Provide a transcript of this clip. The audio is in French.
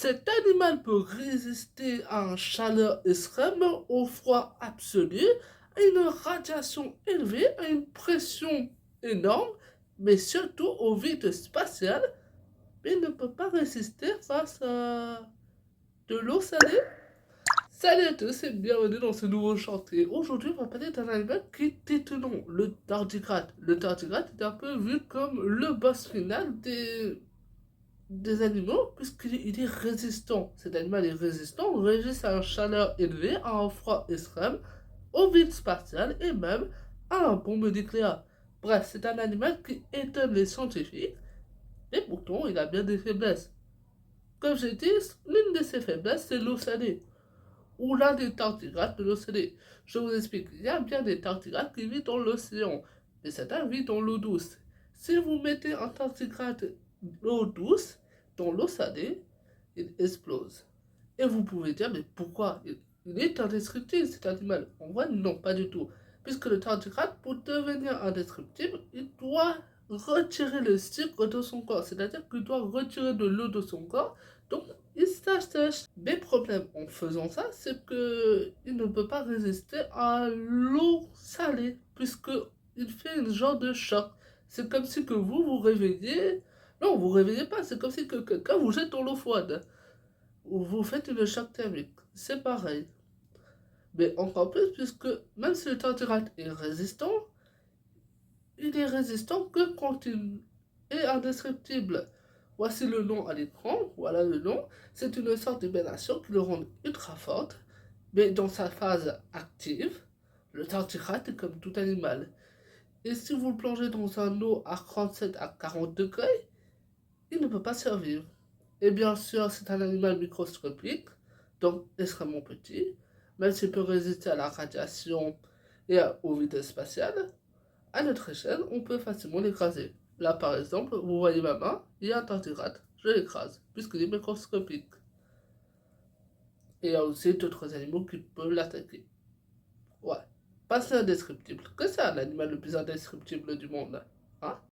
Cet animal peut résister à une chaleur extrême, au froid absolu, à une radiation élevée, à une pression énorme, mais surtout au vide spatial, mais il ne peut pas résister face à de l'eau salée. Salut à tous et bienvenue dans ce nouveau chantier. Aujourd'hui, on va parler d'un animal qui est étonnant, le tardigrade. Le tardigrade est un peu vu comme le boss final des animaux, puisqu'il est résistant. Cet animal est résistant, résiste à une chaleur élevée, à un froid extrême, au vide spatial et même à un bombe nucléaire. Bref, c'est un animal qui étonne les scientifiques, et pourtant il a bien des faiblesses. Comme j'ai dit, l'une de ses faiblesses, c'est l'eau salée, ou l'un des tardigrades de l'océan. Je vous explique, il y a bien des tardigrades qui vivent dans l'océan, mais certains vivent dans l'eau douce. Si vous mettez un tardigrade d'eau douce dans l'eau salée, il explose. Et vous pouvez dire, mais pourquoi il est indestructible cet animal? En vrai, non, pas du tout. Puisque le tardigrade, pour devenir indestructible, il doit retirer le sucre de son corps. C'est-à-dire qu'il doit retirer de l'eau de son corps. Donc, il sèche. Mais le problème en faisant ça, c'est que il ne peut pas résister à l'eau salée. Puisqu'il fait un genre de choc. C'est comme si que vous vous réveillez. Non, vous réveillez pas. C'est comme si que quelqu'un vous jette dans l'eau froide ou vous faites une choc thermique. C'est pareil. Mais encore plus, puisque même si le tardigrade est résistant, il est résistant que quand il est indestructible. Voici le nom à l'écran, voilà le nom. C'est une sorte d'hibernation qui le rend ultra forte, mais dans sa phase active, le tardigrade est comme tout animal. Et si vous le plongez dans un eau à 37 à 40 degrés, il ne peut pas survivre. Et bien sûr, c'est un animal microscopique, donc extrêmement petit, même s'il peut résister à la radiation et au vide spatial. À notre échelle, on peut facilement l'écraser. Là, par exemple, vous voyez ma main, il y a un tardigrade, je l'écrase, puisqu'il est microscopique. Et il y a aussi d'autres animaux qui peuvent l'attaquer. Ouais, pas si indescriptible. Que c'est un animal le plus indescriptible du monde, hein?